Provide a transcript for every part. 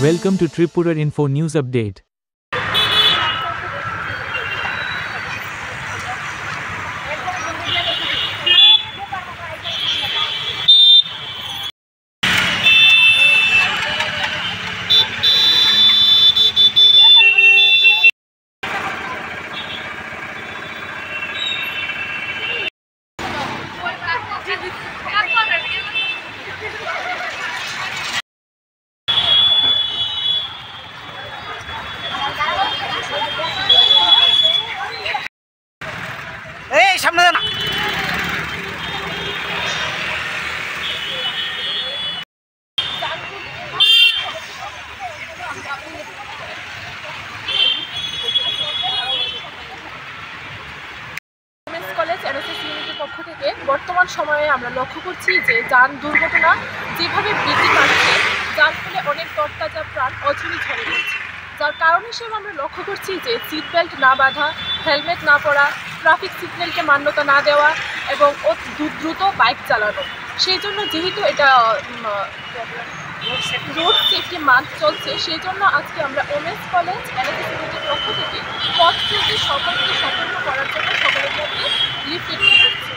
Welcome to Tripura Info News Update. এই সামনে না কলেজ এনএসএস ইউনিটের পক্ষ থেকে বর্তমান সময়ে আমরা লক্ষ্য করছি যে যান দুর্ঘটনা যেভাবে বৃদ্ধি পাচ্ছে, যার ফলে অনেক তরতাজা প্রাণ অঝরে ঝরে যাচ্ছে। যার কারণ হিসেবে আমরা লক্ষ্য করছি যে সিট বেল্ট না বাঁধা, হেলমেট না পরা, ট্রাফিক সিগন্যালকে মান্যতা না দেওয়া এবং দ্রুত বাইক চালানো। সেই জন্য যেহেতু এটা রোড সেফটি মান্থ চলছে, সেই জন্য আজকে আমরা ওমেন্স কলেজ এনএসএস ইউনিটের পক্ষ থেকে পথ চলতি সকলকে সতর্ক করার জন্য সকলের মধ্যে লিফলেট দিচ্ছি।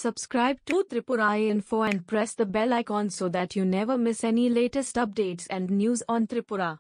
Subscribe to Tripura Info and press the bell icon so that you never miss any latest updates and news on Tripura.